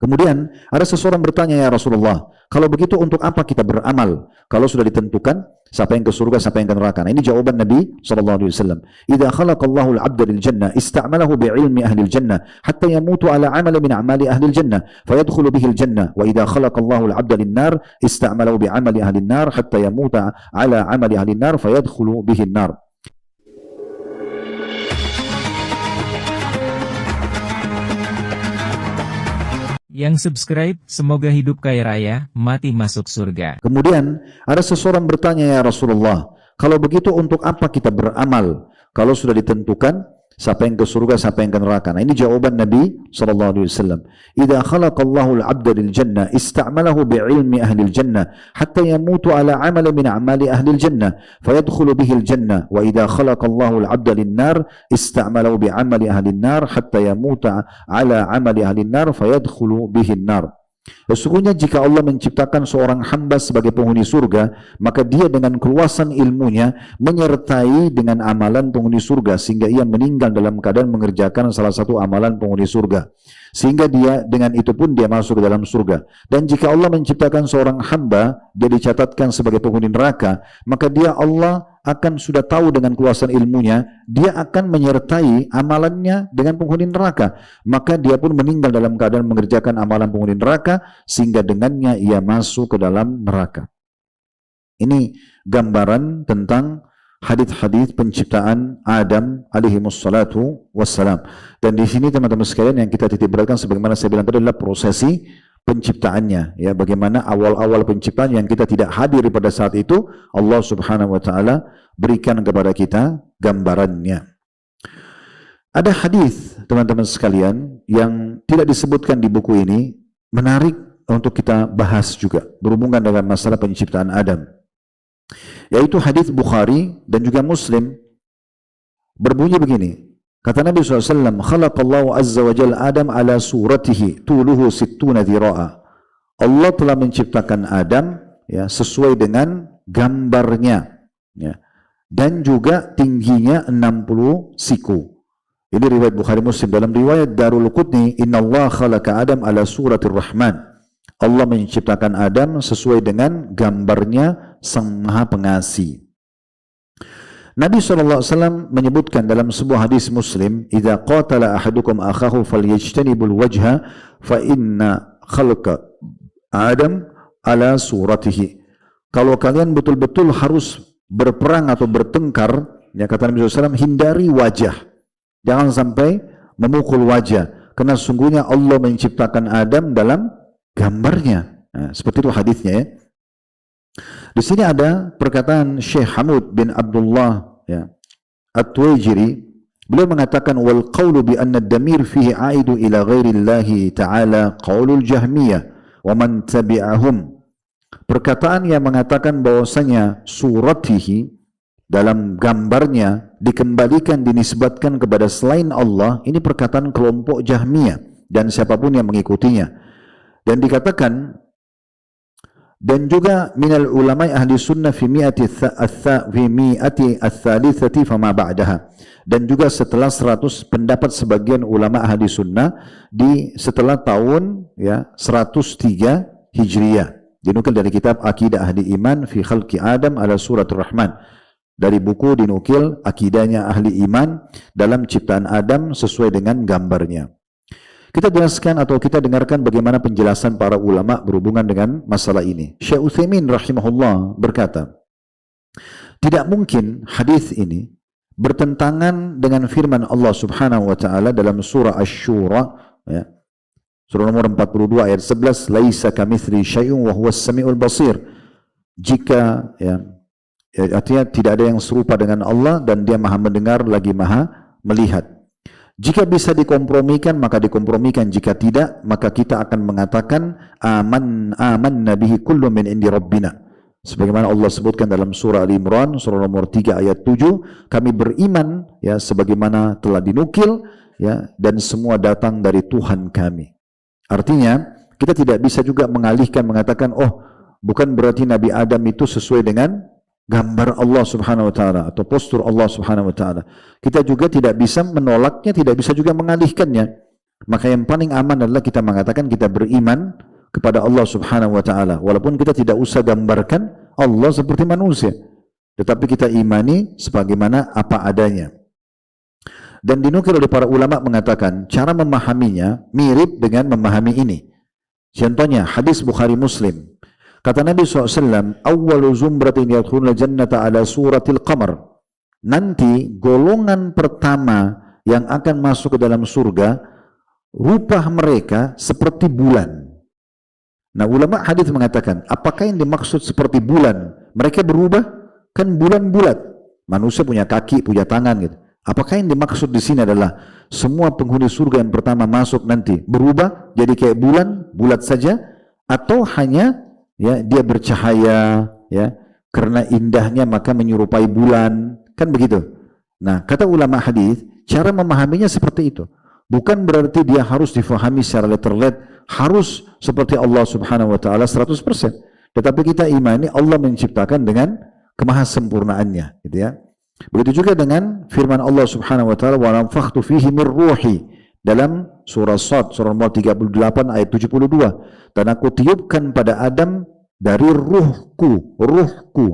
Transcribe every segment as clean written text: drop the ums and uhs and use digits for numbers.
Kemudian ada seseorang bertanya, ya Rasulullah, kalau begitu untuk apa kita beramal? Kalau sudah ditentukan siapa yang ke surga, siapa yang ke neraka. Nah, ini jawaban Nabi SAW. Idza khalaqallahu al-'abda lil jannah ista'malahu bi'ilmi ahli al-jannah hatta yamutu ala 'amali min a'mali ahli al-jannah fayadkhulu bihi al-jannah. Wa idza khalaqallahu al-'abda lin-nar ista'malahu bi'amali ahli an-nar hatta yamuta ala 'amali ahli an-nar fayadkhulu bihi an-nar. Yang subscribe, semoga hidup kaya raya, mati masuk surga. Kemudian ada seseorang bertanya, ya Rasulullah, kalau begitu untuk apa kita beramal? Kalau sudah ditentukan siapa yang ke surga, siapa yang ke neraka. Nah, ini jawaban Nabi SAW. Idza khalaqallahu al-'abda lil jannah ista'malahu bi'ilmi ahli al-jannah hatta yamutu ala 'amali min a'mali ahli al-jannah fayadkhulu bihi al-jannah. Wa idza khalaqallahu al-'abda lin-nar ista'malahu bi'amali ahli an-nar hatta yamuta ala 'amali ahli an-nar fayadkhulu bihi an-nar. Sesungguhnya jika Allah menciptakan seorang hamba sebagai penghuni surga, maka dia dengan keluasan ilmunya menyertai dengan amalan penghuni surga sehingga ia meninggal dalam keadaan mengerjakan salah satu amalan penghuni surga. Sehingga dia dengan itu pun dia masuk ke dalam surga. Dan jika Allah menciptakan seorang hamba, dia dicatatkan sebagai penghuni neraka, maka dia Allah akan sudah tahu dengan keluasan ilmunya, dia akan menyertai amalannya dengan penghuni neraka. Maka dia pun meninggal dalam keadaan mengerjakan amalan penghuni neraka, sehingga dengannya ia masuk ke dalam neraka. Ini gambaran tentang hadits-hadits penciptaan Adam alaihi wassalatu wassalam. Dan di sini teman-teman sekalian yang kita titik beratkan sebagaimana saya bilang tadi adalah prosesi penciptaannya, ya, bagaimana awal-awal penciptaan yang kita tidak hadir pada saat itu, Allah Subhanahu wa taala berikan kepada kita gambarannya. Ada hadis teman-teman sekalian yang tidak disebutkan di buku ini, menarik untuk kita bahas juga berhubungan dengan masalah penciptaan Adam. Yaitu hadis Bukhari dan juga Muslim, berbunyi begini. Kata Nabi SAW, khalaqallahu azza wa jalla Adam ala suratihi tuluhu sittuna dhira'a. Allah telah menciptakan Adam, ya, sesuai dengan gambarnya, ya, dan juga tingginya 60 siku. Ini riwayat Bukhari Muslim. Dalam riwayat Darul Qutni, innallaha khalaqa Adam ala suratir Rahman. Allah menciptakan Adam sesuai dengan gambarnya Sang Maha Pengasih. Nabi SAW menyebutkan dalam sebuah hadis Muslim, idza qatala ahadukum akhahu falyajtanibul wajha fa inna khalqa Adam ala suratihi. Kalau kalian betul-betul harus berperang atau bertengkar, ya, kata Nabi SAW, hindari wajah. Jangan sampai memukul wajah, karena sungguhnya Allah menciptakan Adam dalam gambarnya. Nah, seperti itu hadisnya, ya. Di sini ada perkataan Syekh Hamud bin Abdullah, ya, At-Tuwaijiri. Beliau mengatakan wal qawlu bi anna ad-damir fihi aidu ila ghairi Allah ta'ala qaulul Jahmiyah wa man tabi'ahum. Perkataan yang mengatakan bahwasanya suratihi dalam gambarnya dikembalikan, dinisbatkan kepada selain Allah, ini perkataan kelompok Jahmiyah dan siapapun yang mengikutinya. Dan dikatakan, dan juga minal ulama ahli sunnah fi mi'ati ats-tsalitsati fama ba'daha. Dan juga setelah 100 pendapat sebagian ulama ahli sunnah di setelah tahun, ya, 103 Hijriyah. Dinukil dari kitab Aqidah Ahli Iman fi Khalqi Adam ala Suratul Rahman. Dari buku dinukil akidahnya ahli iman dalam ciptaan Adam sesuai dengan gambarnya. Kita jelaskan atau kita dengarkan bagaimana penjelasan para ulama berhubungan dengan masalah ini. Syekh Utsaimin rahimahullah berkata, tidak mungkin hadis ini bertentangan dengan firman Allah Subhanahu wa taala dalam surah Asy-Syura, ya, surah nomor 42 ayat 11, laisa kamitsli syai'un wa huwas samiul basir. Jika, ya, artinya tidak ada yang serupa dengan Allah dan dia Maha mendengar lagi Maha melihat. Jika bisa dikompromikan maka dikompromikan, jika tidak maka kita akan mengatakan aman nabihi kullu min indi rabbina. Sebagaimana Allah sebutkan dalam surah Al-Imran surah nomor 3 ayat 7, kami beriman, ya, sebagaimana telah dinukil, ya, dan semua datang dari Tuhan kami. Artinya kita tidak bisa juga mengalihkan mengatakan, oh, bukan berarti Nabi Adam itu sesuai dengan gambar Allah Subhanahu wa taala atau postur Allah Subhanahu wa taala. Kita juga tidak bisa menolaknya, tidak bisa juga mengalihkannya. Maka yang paling aman adalah kita mengatakan kita beriman kepada Allah Subhanahu wa taala. Walaupun kita tidak usah gambarkan Allah seperti manusia, tetapi kita imani sebagaimana apa adanya. Dan dinukil oleh para ulama mengatakan cara memahaminya mirip dengan memahami ini. Contohnya hadis Bukhari Muslim. Kata Nabi SAW, awwalu zumratin yadkhuluna jannata ala suratil qamar. Nanti golongan pertama yang akan masuk ke dalam surga, rupa mereka seperti bulan. Nah, ulama hadis mengatakan, apakah yang dimaksud seperti bulan? Mereka berubah? Kan bulan bulat. Manusia punya kaki, punya tangan gitu. Apakah yang dimaksud di sini adalah semua penghuni surga yang pertama masuk nanti berubah jadi kayak bulan, bulat saja, atau hanya ya dia bercahaya ya karena indahnya maka menyerupai bulan, kan begitu. Nah, kata ulama hadis, cara memahaminya seperti itu. Bukan berarti dia harus difahami secara letterlet, harus seperti Allah Subhanahu wa taala 100%. Tetapi kita imani Allah menciptakan dengan kemahasempurnaannya, gitu ya. Begitu juga dengan firman Allah Subhanahu wa taala, wa nafakhtu fihi min ruhi, dalam surah Sad surah nomor 38 ayat 72, dan aku tiupkan pada Adam dari ruhku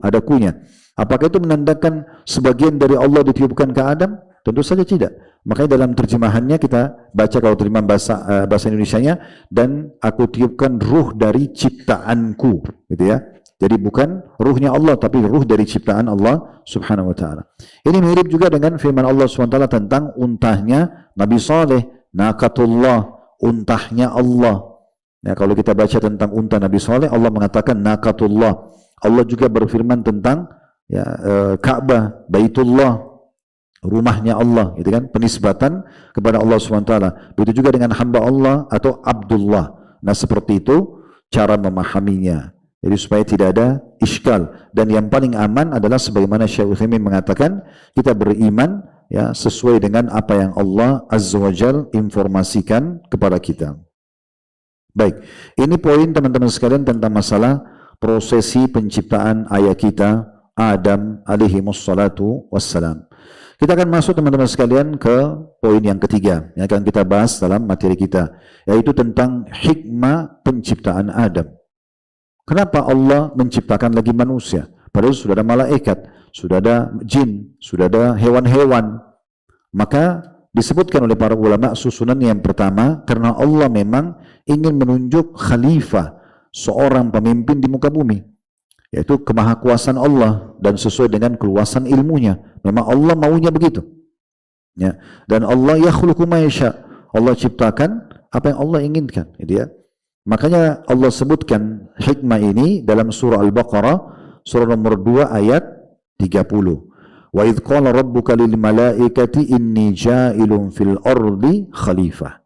ada kunya. Apakah itu menandakan sebagian dari Allah ditiupkan ke Adam? Tentu saja tidak. Makanya dalam terjemahannya kita baca kalau terima bahasa Indonesianya, dan aku tiupkan ruh dari ciptaanku, gitu ya. Jadi bukan ruhnya Allah, tapi ruh dari ciptaan Allah Subhanahu wa taala. Ini mirip juga dengan firman Allah Subhanahu wa taala tentang untahnya Nabi Saleh, naqatullah, untahnya Allah. Ya, kalau kita baca tentang unta Nabi Saleh, Allah mengatakan naqatullah. Allah juga berfirman tentang ya, Ka'bah, Baitullah, rumahnya Allah, gitu kan? Penisbatan kepada Allah Subhanahu wa taala. Begitu juga dengan hamba Allah atau Abdullah. Nah, seperti itu cara memahaminya. Jadi supaya tidak ada iskal, dan yang paling aman adalah sebagaimana Syekh Utsaimin mengatakan, kita beriman ya sesuai dengan apa yang Allah Azza wa Jalla informasikan kepada kita. Baik, ini poin teman-teman sekalian tentang masalah prosesi penciptaan ayah kita Adam alaihi wassalatu wassalam. Kita akan masuk teman-teman sekalian ke poin yang ketiga yang akan kita bahas dalam materi kita, yaitu tentang hikmah penciptaan Adam. Kenapa Allah menciptakan lagi manusia? Padahal sudah ada malaikat, sudah ada jin, sudah ada hewan-hewan. Maka disebutkan oleh para ulama susunan yang pertama, karena Allah memang ingin menunjuk khalifah, seorang pemimpin di muka bumi, yaitu kemahakuasaan Allah dan sesuai dengan keluasan ilmunya. Memang Allah maunya begitu. Ya. Dan Allah yakhluqu ma yasha. Allah ciptakan apa yang Allah inginkan, gitu ya. Makanya Allah sebutkan hikmah ini dalam surah Al-Baqarah surah nomor 2 ayat 30. Wa idh qala rabbuka lil malaikati inni ja'ilun fil ardi khalifah.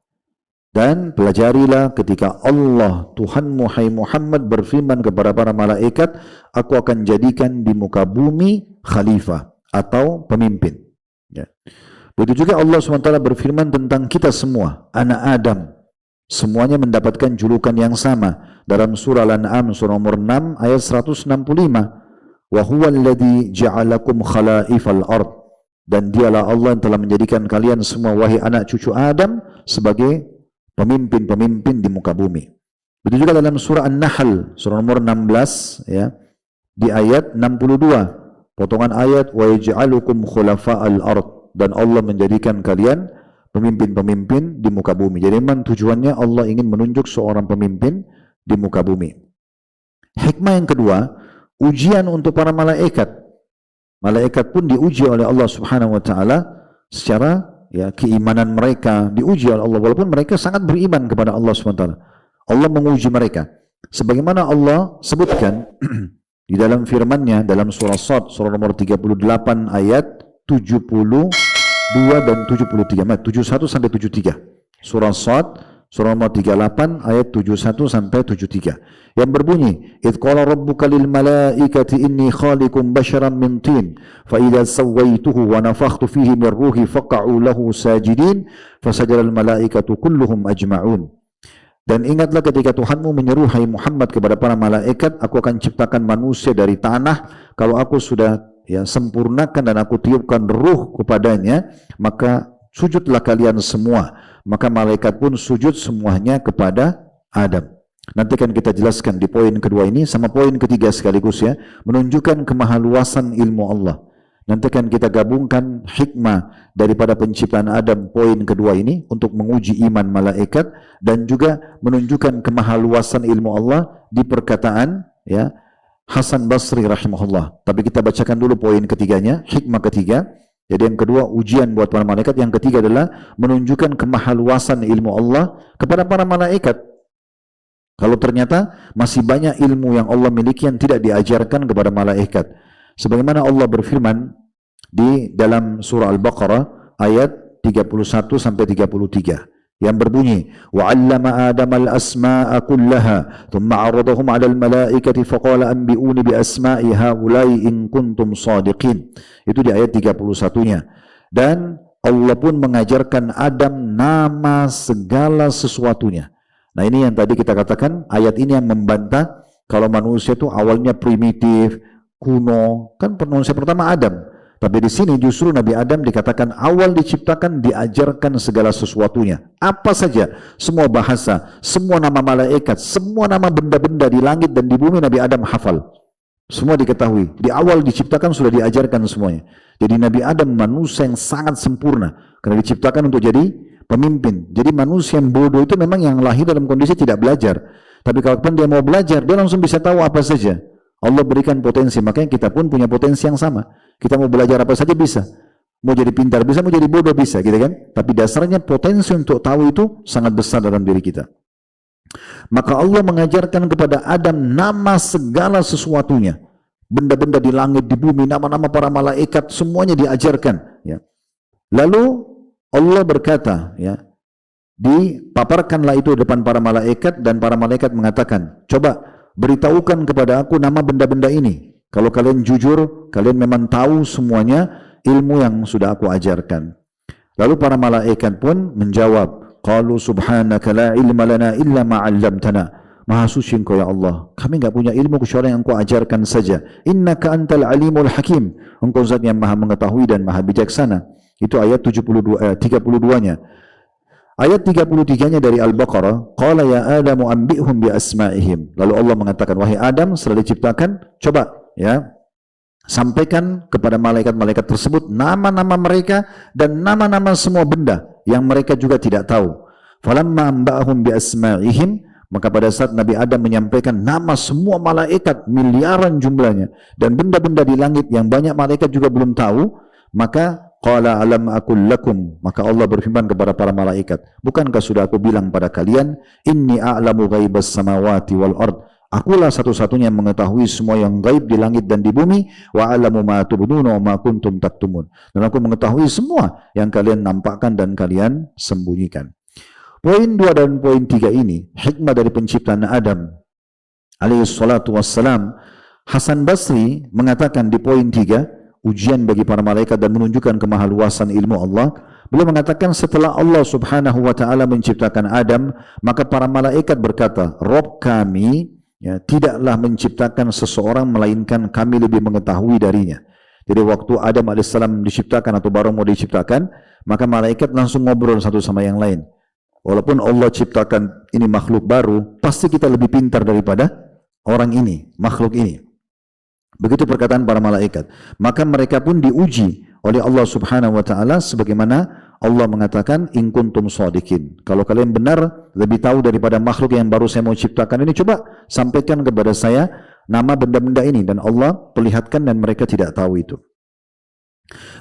Dan pelajarilah ketika Allah Tuhanmu hai Muhammad berfirman kepada para malaikat, aku akan jadikan di muka bumi khalifah atau pemimpin. Ya. Begitu juga Allah SWT berfirman tentang kita semua, anak Adam. Semuanya mendapatkan julukan yang sama dalam surah Al-An'am surah nomor 6 ayat 165. Wa huwa alladhi ja'alakum khalaifal ard, dan dialah Allah yang telah menjadikan kalian semua wahai anak cucu Adam sebagai pemimpin-pemimpin di muka bumi. Begitu juga dalam surah An-Nahl surah nomor 16 ya, di ayat 62, potongan ayat wa yaj'alukum khulafa'al ard, dan Allah menjadikan kalian pemimpin-pemimpin di muka bumi. Jadi memang tujuannya Allah ingin menunjuk seorang pemimpin di muka bumi. Hikmah yang kedua, ujian untuk para malaikat. Malaikat pun diuji oleh Allah Subhanahu wa taala secara ya keimanan mereka diuji oleh Allah, walaupun mereka sangat beriman kepada Allah Subhanahu wa taala. Allah menguji mereka. Sebagaimana Allah sebutkan di dalam firman-Nya dalam surah Sad surah nomor 38 ayat 72 dan 73, 71 sampai 73. Surah Sad surah nomor 38 ayat 71 sampai 73 yang berbunyi, idz qala rabbuka lil malaikati inni khaliqum basharan min tin fa idza sawaituhu wa nafakhtu fihi min ruhi faq'u lahu sajidin fasajada al malaikatu kulluhum ajma'un. Dan ingatlah ketika Tuhanmu menyeru hai Muhammad kepada para malaikat, aku akan ciptakan manusia dari tanah, kalau aku sudah ya sempurnakan dan aku tiupkan ruh kepadanya, maka sujudlah kalian semua. maka malaikat pun sujud semuanya kepada Adam. Nanti kan kita jelaskan di poin kedua ini sama poin ketiga sekaligus ya, menunjukkan kemahaluasan ilmu Allah. Nanti kan kita gabungkan hikmah daripada penciptaan Adam poin kedua ini untuk menguji iman malaikat dan juga menunjukkan kemahaluasan ilmu Allah di perkataan ya Hasan Basri rahimahullah. Tapi kita bacakan dulu poin ketiganya, hikmah ketiga. Jadi yang kedua ujian buat para malaikat, yang ketiga adalah menunjukkan kemahaluasan ilmu Allah kepada para malaikat. Kalau ternyata masih banyak ilmu yang Allah miliki yang tidak diajarkan kepada malaikat. Sebagaimana Allah berfirman di dalam surah Al-Baqarah ayat 31 sampai 33 yang berbunyi, "Wa'allama Adam al-asma'a kullaha, thumma 'aradahum 'ala al-mala'ikati faqala anbi'uni bi asma'i haula'i in kuntum shadiqin." Itu di ayat 31-nya. Dan Allah pun mengajarkan Adam nama segala sesuatunya. Nah ini yang tadi kita katakan, ayat ini yang membantah kalau manusia itu awalnya primitif, kuno, kan manusia pertama Adam. Tapi di sini justru Nabi Adam dikatakan awal diciptakan diajarkan segala sesuatunya. Apa saja, semua bahasa, semua nama malaikat, semua nama benda-benda di langit dan di bumi Nabi Adam hafal. Semua diketahui. Di awal diciptakan sudah diajarkan semuanya. Jadi Nabi Adam manusia yang sangat sempurna karena diciptakan untuk jadi pemimpin. Jadi manusia yang bodoh itu memang yang lahir dalam kondisi tidak belajar. Tapi kalau dia mau belajar, dia langsung bisa tahu apa saja. Allah berikan potensi, makanya kita pun punya potensi yang sama. Kita mau belajar apa saja bisa. Mau jadi pintar bisa, mau jadi bodoh bisa, gitu kan? Tapi dasarnya potensi untuk tahu itu sangat besar dalam diri kita. Maka Allah mengajarkan kepada Adam nama segala sesuatunya. Benda-benda di langit, di bumi, nama-nama para malaikat, semuanya diajarkan. Ya. Lalu Allah berkata, ya, dipaparkanlah itu depan para malaikat dan para malaikat mengatakan, coba beritahukan kepada aku nama benda-benda ini. Kalau kalian jujur, kalian memang tahu semuanya ilmu yang sudah aku ajarkan. Lalu para malaikat pun menjawab, qalu subhanaka la ilma lana illa ma 'allamtana. Maha suci Engkau ya Allah, kami enggak punya ilmu kecuali yang Engkau ajarkan saja. Innaka antal alimul hakim. Engkau zat yang maha mengetahui dan maha bijaksana. Itu ayat 32-nya. Ayat 33-nya dari Al-Baqarah, qala ya Adamu anbi'hum bi asma'ihim. Lalu Allah mengatakan, wahai Adam, setelah diciptakan, coba ya, sampaikan kepada malaikat-malaikat tersebut nama-nama mereka dan nama-nama semua benda yang mereka juga tidak tahu. Falamma anba'ahum bi asma'ihim, maka pada saat Nabi Adam menyampaikan nama semua malaikat, miliaran jumlahnya, dan benda-benda di langit yang banyak malaikat juga belum tahu, maka qala alam aqul lakum, maka Allah berfirman kepada para malaikat, bukankah sudah aku bilang pada kalian, inni a'lamu ghaibas samawati wal ard, akulah satu-satunya yang mengetahui semua yang gaib di langit dan di bumi, wa a'lamu ma tubduna wa ma kuntum taktumun, dan aku mengetahui semua yang kalian nampakkan dan kalian sembunyikan. Poin 2 dan poin 3 ini, hikmah dari penciptaan Adam alaihi salatu wassalam. Hasan Basri mengatakan di poin 3, ujian bagi para malaikat dan menunjukkan kemahaluasan ilmu Allah. Beliau mengatakan setelah Allah subhanahu wa ta'ala menciptakan Adam, maka para malaikat berkata, Rob kami ya, tidaklah menciptakan seseorang melainkan kami lebih mengetahui darinya. Jadi waktu Adam alaihissalam diciptakan atau baru mau diciptakan, maka malaikat langsung ngobrol satu sama yang lain. Walaupun Allah ciptakan ini makhluk baru, pasti kita lebih pintar daripada orang ini, makhluk ini. Begitu perkataan para malaikat. Maka mereka pun diuji oleh Allah subhanahu wa ta'ala sebagaimana Allah mengatakan, in kuntum shadiqin. Kalau kalian benar, lebih tahu daripada makhluk yang baru saya mau ciptakan ini, coba sampaikan kepada saya nama benda-benda ini. Dan Allah perlihatkan dan mereka tidak tahu itu.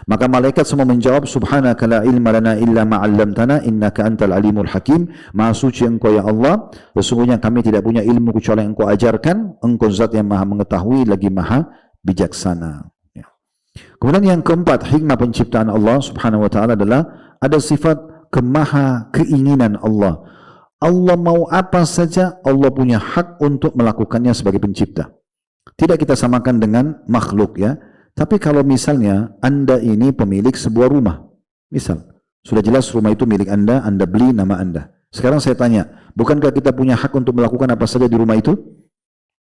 Maka malaikat semua menjawab, subhanaka la ilma lana illa ma 'allamtana innaka antal alimul hakim. Maha suci Engkau ya Allah, sesungguhnya kami tidak punya ilmu kecuali yang Engkau ajarkan. Engkau zat yang maha mengetahui lagi maha bijaksana. Ya. Kemudian yang keempat, hikmah penciptaan Allah subhanahu wa ta'ala adalah ada sifat kemaha keinginan Allah. Allah mau apa saja, Allah punya hak untuk melakukannya sebagai pencipta. Tidak kita samakan dengan makhluk ya. Tapi kalau misalnya Anda ini pemilik sebuah rumah, misal, sudah jelas rumah itu milik Anda beli nama Anda. Sekarang saya tanya, bukankah kita punya hak untuk melakukan apa saja di rumah itu?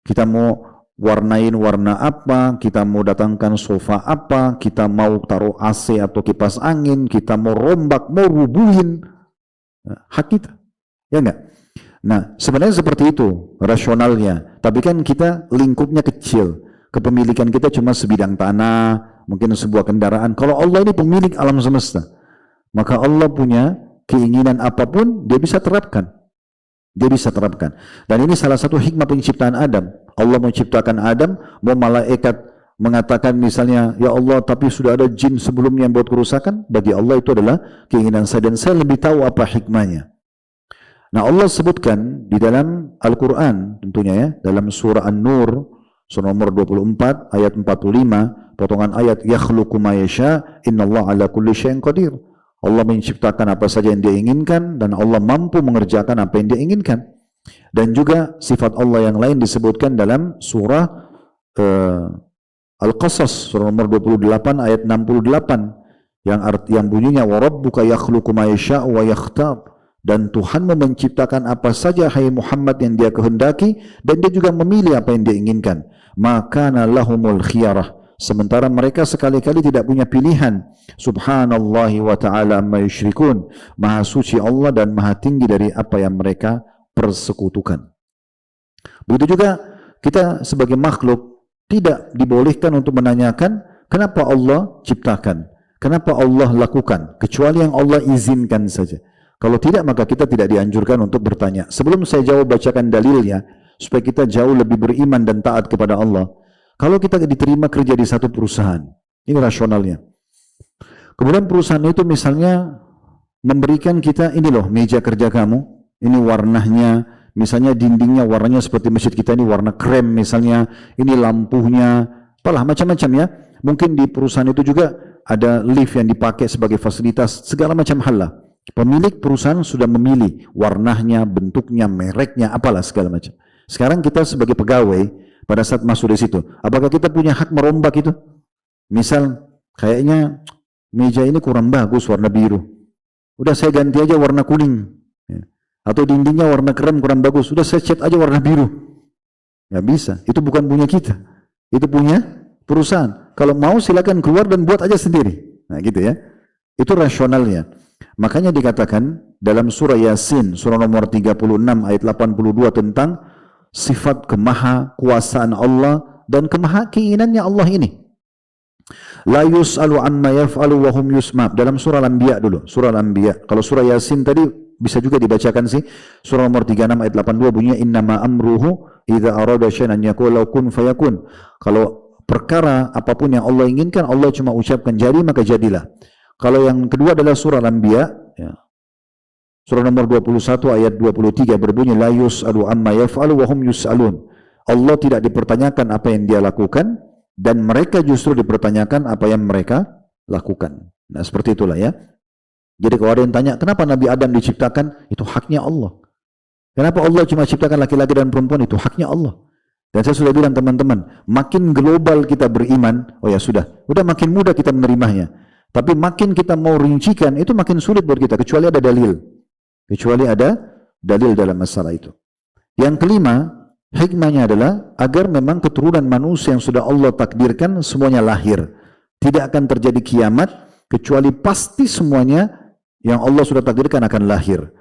Kita mau warnain warna apa, kita mau datangkan sofa apa, kita mau taruh AC atau kipas angin, kita mau rombak, mau rubuhin. Hak kita. Ya enggak? Nah, sebenarnya seperti itu rasionalnya. Tapi kan kita lingkupnya kecil. Kepemilikan kita cuma sebidang tanah, mungkin sebuah kendaraan. Kalau Allah ini pemilik alam semesta, maka Allah punya keinginan apapun, dia bisa terapkan. Dia bisa terapkan. Dan ini salah satu hikmah penciptaan Adam. Allah menciptakan Adam, mau malaikat mengatakan misalnya, ya Allah tapi sudah ada jin sebelumnya yang buat kerusakan, bagi Allah itu adalah keinginan saya dan saya lebih tahu apa hikmahnya. Nah, Allah sebutkan di dalam Al-Quran tentunya ya, dalam surah An-Nur, surah nomor 24 ayat 45, potongan ayat yakhluqu ma yasha innallaha ala kulli syai'in qadir. Allah menciptakan apa saja yang dia inginkan dan Allah mampu mengerjakan apa yang dia inginkan. Dan juga sifat Allah yang lain disebutkan dalam surah Al-Qasas surah nomor 28 ayat 68 yang bunyinya wa rabbuka yakhluqu ma yasha wa yakhtar, dan Tuhanmu menciptakan apa saja hai Muhammad yang dia kehendaki dan dia juga memilih apa yang dia inginkan. Maka lahumul khiyarah, sementara mereka sekali-kali tidak punya pilihan. Subhanallahi wa ta'ala amma yusyrikun, maha suci Allah dan maha tinggi dari apa yang mereka persekutukan. Begitu juga kita sebagai makhluk tidak dibolehkan untuk menanyakan kenapa Allah ciptakan, kenapa Allah lakukan, kecuali yang Allah izinkan saja. Kalau tidak, maka kita tidak dianjurkan untuk bertanya. Sebelum saya jawab, bacakan dalilnya supaya kita jauh lebih beriman dan taat kepada Allah. Kalau kita diterima kerja di satu perusahaan, ini rasionalnya. Kemudian perusahaan itu misalnya memberikan kita, ini loh meja kerja kamu, ini warnanya, misalnya dindingnya warnanya seperti masjid kita ini warna krem misalnya, ini lampunya, apalah macam-macam ya. Mungkin di perusahaan itu juga ada lift yang dipakai sebagai fasilitas, segala macam hal lah. Pemilik perusahaan sudah memilih warnanya, bentuknya, mereknya, apalah segala macam. Sekarang kita sebagai pegawai pada saat masuk di situ, apakah kita punya hak merombak itu? Misal kayaknya meja ini kurang bagus warna biru, udah saya ganti aja warna kuning. Atau dindingnya warna krem kurang bagus, sudah saya cat aja warna biru. Nggak bisa, itu bukan punya kita, itu punya perusahaan. Kalau mau silakan keluar dan buat aja sendiri. Nah gitu ya, itu rasionalnya. Makanya dikatakan dalam surah Yasin, surah nomor 36 ayat 82 tentang sifat kemahakuasaan Allah dan keinginannya Allah ini. La yus'alu amma yaf'alu wa hum yusma'. Dalam surah Al-Anbiya dulu, surah Al-Anbiya. Kalau surah Yasin tadi bisa juga dibacakan sih. Surah nomor 36 ayat 82 bunyinya innama amruhu idza arada syai'an an yaqula kun fayakun. Kalau perkara apapun yang Allah inginkan, Allah cuma ucapkan jadi maka jadilah. Kalau yang kedua adalah surah Al-Anbiya ya. Surah nomor 21 ayat 23 berbunyi la yus'alu amma yaf'alu wa hum yus'alun. Allah tidak dipertanyakan apa yang dia lakukan dan mereka justru dipertanyakan apa yang mereka lakukan. Nah, seperti itulah ya. Jadi kalau ada yang tanya, kenapa Nabi Adam diciptakan? Itu haknya Allah. Kenapa Allah cuma ciptakan laki-laki dan perempuan? Itu haknya Allah. Dan saya sudah bilang teman-teman, makin global kita beriman, oh ya sudah makin mudah kita menerimanya. Tapi makin kita mau rincikan, itu makin sulit buat kita, kecuali ada dalil. Kecuali ada dalil dalam masalah itu. Yang kelima, hikmahnya adalah agar memang keturunan manusia yang sudah Allah takdirkan semuanya lahir. Tidak akan terjadi kiamat, kecuali pasti semuanya yang Allah sudah takdirkan akan lahir.